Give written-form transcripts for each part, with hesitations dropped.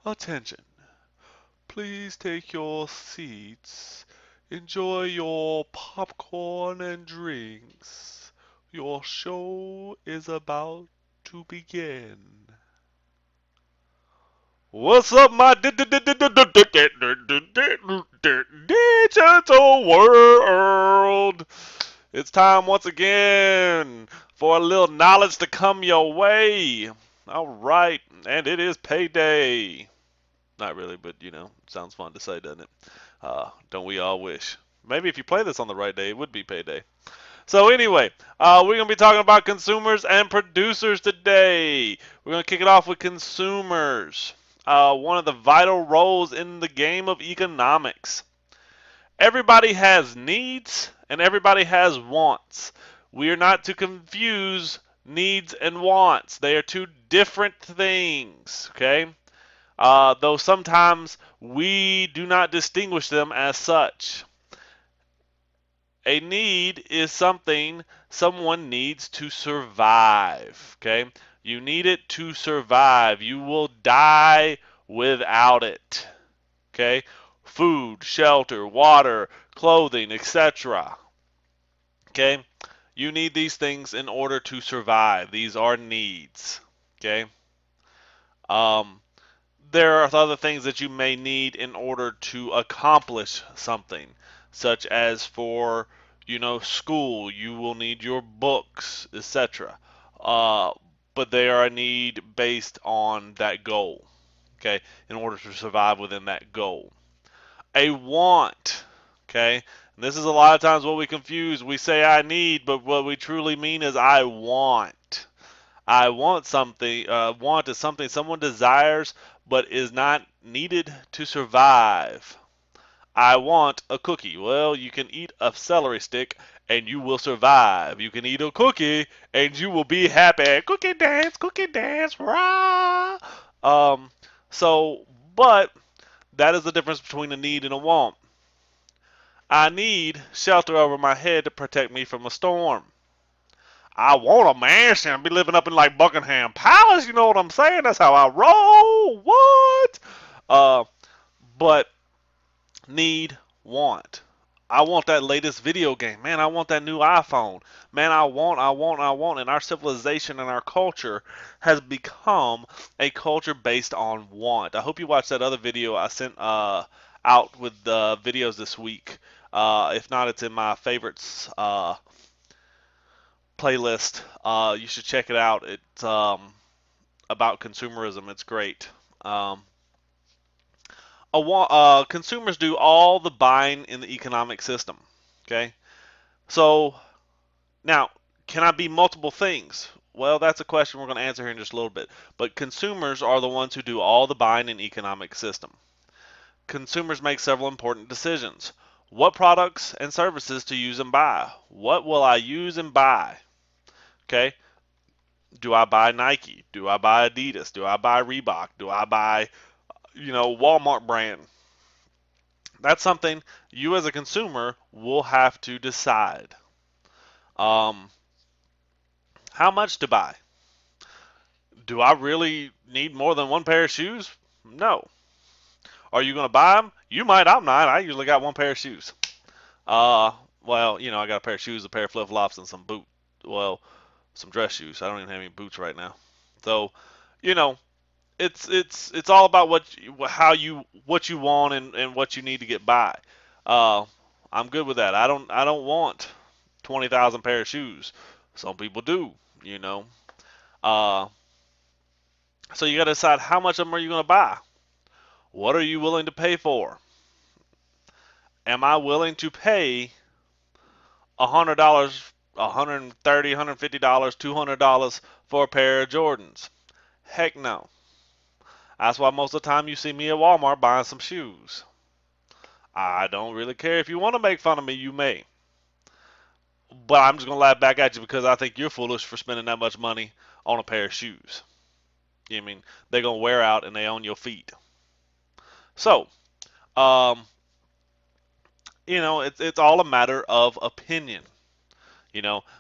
Attention. Please take your seats. Enjoy your popcorn and drinks. Your show is about to begin. What's up, my digital world? It's time once again for a little knowledge to come your way. All right, and it is payday. Not really, but sounds fun to say, doesn't it? Don't we all wish? Maybe if you play this on the right day, it would be payday. So anyway, we're gonna be talking about consumers and producers today. We're gonna kick it off with consumers. One of the vital roles in the game of economics. Everybody has needs and everybody has wants. We are not to confuse needs and wants. They are two different things. Okay. Though sometimes we do not distinguish them as such. A need is something someone needs to survive. Okay? You need it to survive. You will die without it. Okay? Food, shelter, water, clothing, etc. Okay? You need these things in order to survive. These are needs. Okay? Um, there are other things that you may need in order to accomplish something, such as for school, you will need your books, etc. Uh, but they are a need based on that goal. Okay, in order to survive within that goal. A want. Okay, and this is a lot of times what we confuse. We say I need, but what we truly mean is I want. I want something. Want is something someone desires but is not needed to survive. I want a cookie. Well, you can eat a celery stick and you will survive. You can eat a cookie and you will be happy. Cookie dance, rah! Um, so, but that is the difference between a need and a want. I need shelter over my head to protect me from a storm. I want a mansion. I'll be living up in like Buckingham Palace. You know what I'm saying? That's how I roll. What? Uh, but need, want. I want that latest video game. Man, I want that new iPhone. Man, I want. And our civilization and our culture has become a culture based on want. I hope you watched that other video I sent out with the videos this week. If not, it's in my favorites playlist. You should check it out. It's about consumerism. It's great. Um, Consumers do all the buying in the economic system. Okay, so now can I be multiple things? Well, that's a question we're going to answer here in just a little bit. But consumers are the ones who do all the buying in the economic system. Consumers make several important decisions. What products and services to use and buy? What will I use and buy? Okay, do I buy Nike? Do I buy Adidas? Do I buy Reebok? Do I buy, Walmart brand? That's something you as a consumer will have to decide. Um, how much to buy? Do I really need more than one pair of shoes? No. Are you going to buy them? You might. I'm not. I usually got one pair of shoes. Uh, well, I got a pair of shoes, a pair of flip flops, and some boot. Well, some dress shoes. I don't even have any boots right now. So, you know, it's all about what you want and what you need to get by. Uh, I'm good with that. I don't want 20,000 pair of shoes. Some people do, you know. Uh, so you got to decide how much of them are you going to buy. What are you willing to pay for? Am I willing to pay $100, $130, $150, $200 for a pair of Jordans? Heck no. That's why most of the time you see me at Walmart buying some shoes. I don't really care. If you want to make fun of me, you may. But I'm just going to laugh back at you because I think you're foolish for spending that much money on a pair of shoes. You know what I mean? They're going to wear out and they own your feet. So, um, it's all a matter of opinion,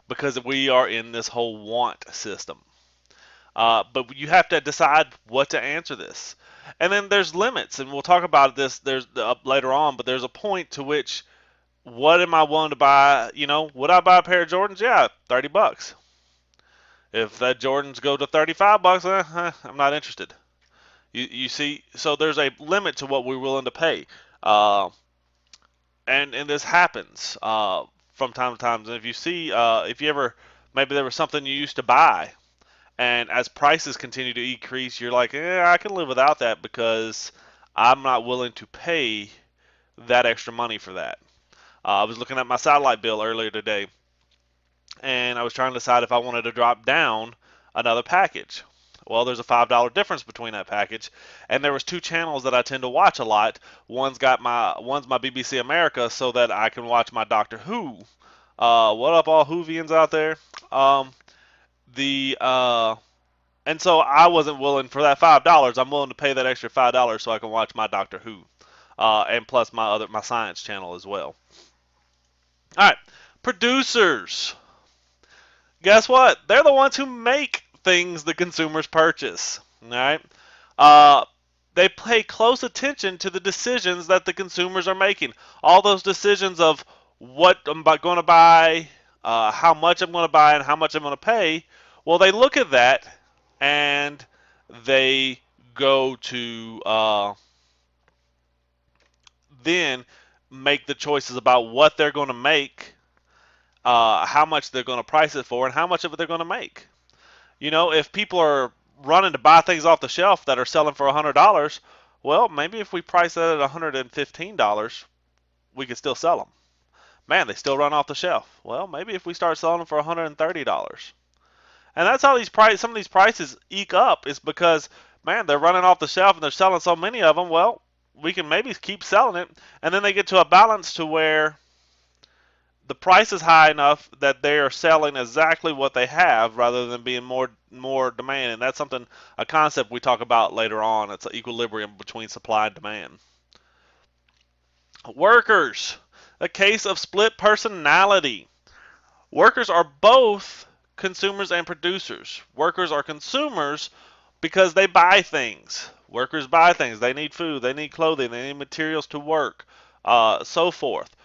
because we are in this whole want system. But you have to decide what to answer this. And then there's limits, and we'll talk about this. There's later on, but there's a point to which what am I willing to buy? Would I buy a pair of Jordans? Yeah, $30. If that Jordans go to $35, I'm not interested. You see, so there's a limit to what we're willing to pay, uh, and this happens from time to time. And if you see, if you ever maybe there was something you used to buy, and as prices continue to increase, you're like, I can live without that because I'm not willing to pay that extra money for that. I was looking at my satellite bill earlier today, and I was trying to decide if I wanted to drop down another package. Well, there's a $5 difference between that package, and there was two channels that I tend to watch a lot. One's my BBC America, so that I can watch my Doctor Who. What up, all Whovians out there? Um, the And so I wasn't willing for that $5. I'm willing to pay that extra $5 so I can watch my Doctor Who, and plus my science channel as well. All right, producers. Guess what? They're the ones who make things the consumers purchase. All right. Uh, they pay close attention to the decisions that the consumers are making. All those decisions of what I'm going to buy, how much I'm going to buy, and how much I'm going to pay. Well, they look at that and they go to then make the choices about what they're going to make, how much they're going to price it for, and how much of it they're going to make. If people are running to buy things off the shelf that are selling for $100, well, maybe if we price that at $115, we could still sell them. Man, they still run off the shelf. Well, maybe if we start selling them for $130. And that's how some of these prices eke up, is because, man, they're running off the shelf and they're selling so many of them. Well, we can maybe keep selling it, and then they get to a balance to where the price is high enough that they are selling exactly what they have rather than being more demand. And that's a concept we talk about later on. It's an equilibrium between supply and demand. Workers, a case of split personality. Workers are both consumers and producers. Workers are consumers because they buy things. Workers buy things. They need food, they need clothing, they need materials to work, so forth.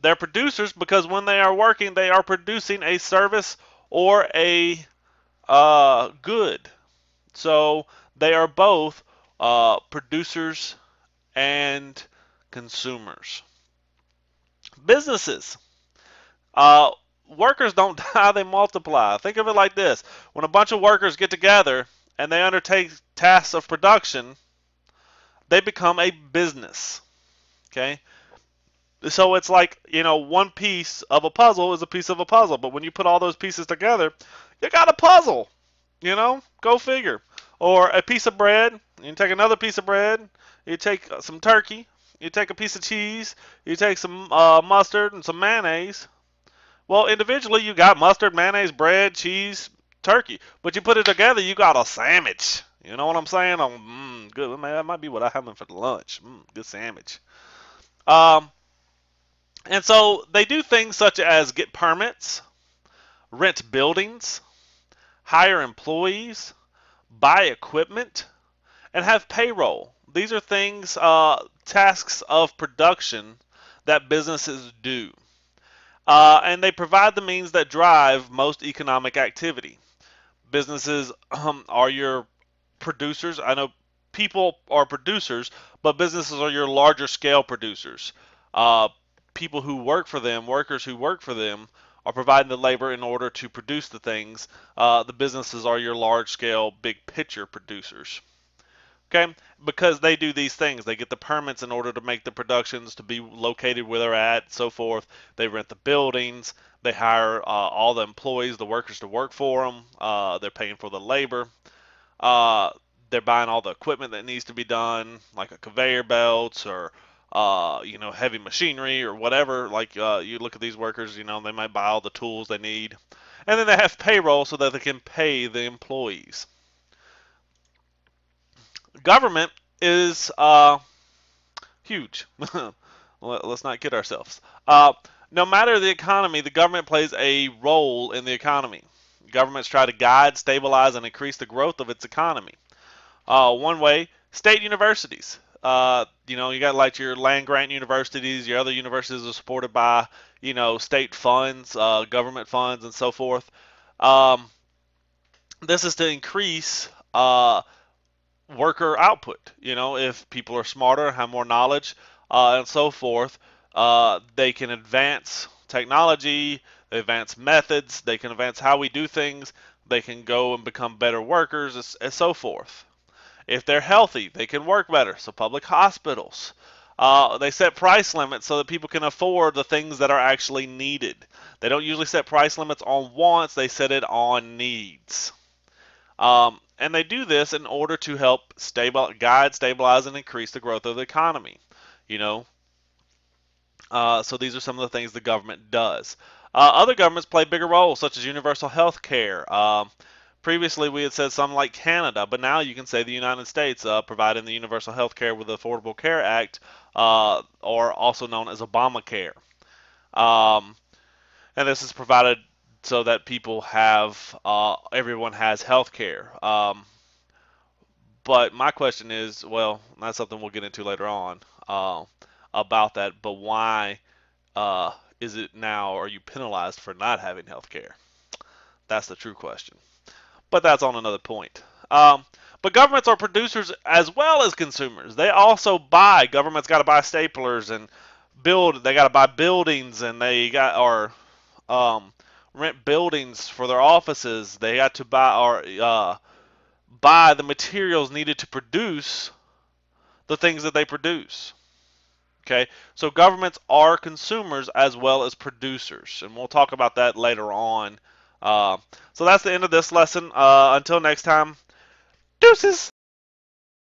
They're producers because when they are working, they are producing a service or a good. So they are both producers and consumers. Businesses. Uh, Workers don't die, they multiply. Think of it like this. When a bunch of workers get together and they undertake tasks of production, they become a business. Okay? So it's like, one piece of a puzzle is a piece of a puzzle, but when you put all those pieces together, you got a puzzle. Go figure. Or a piece of bread, you take another piece of bread, you take some turkey, you take a piece of cheese, you take some mustard and some mayonnaise. Well, individually, you got mustard, mayonnaise, bread, cheese, turkey. But you put it together, you got a sandwich. You know what I'm saying? Good. Man, that might be what I have for lunch. Good sandwich. And so they do things such as get permits, rent buildings, hire employees, buy equipment, and have payroll. These are things, tasks of production that businesses do. And they provide the means that drive most economic activity. Businesses are your producers. I know people are producers, but businesses are your larger scale producers. People who work for them, workers who work for them, are providing the labor in order to produce the things. The businesses are your large scale, big picture producers. Okay, because they do these things. They get the permits in order to make the productions to be located where they're at, so forth. They rent the buildings. They hire all the employees, the workers to work for them. They're paying for the labor. They're buying all the equipment that needs to be done, like a conveyor belts or heavy machinery or whatever. Like you look at these workers, they might buy all the tools they need, and then they have payroll so that they can pay the employees. Government is huge. Let's not kid ourselves. No matter the economy, the government plays a role in the economy. Governments try to guide, stabilize, and increase the growth of its economy. One way, state universities. You got like your land grant universities, your other universities are supported by, state funds, government funds, and so forth. Um, this is to increase worker output. If people are smarter, have more knowledge, and so forth, they can advance technology, they advance methods, they can advance how we do things, they can go and become better workers, and so forth. If they're healthy, they can work better. So public hospitals. They set price limits so that people can afford the things that are actually needed. They don't usually set price limits on wants, they set it on needs. And they do this in order to help guide, stabilize, and increase the growth of the economy. You know, so these are some of the things the government does. Other governments play bigger roles, such as universal health care. Previously, we had said something like Canada, but now you can say the United States providing the universal health care with the Affordable Care Act, or also known as Obamacare. Um, and this is provided so that everyone has health care. But my question is, well, that's something we'll get into later on about that. But why is it now? Are you penalized for not having health care? That's the true question. But that's on another point. But governments are producers as well as consumers. They also buy. Governments got to buy staplers and build. They got to buy buildings, and they got or rent buildings for their offices. They got to buy the materials needed to produce the things that they produce. Okay, so governments are consumers as well as producers, and we'll talk about that later on. So that's the end of this lesson. Until next time, deuces.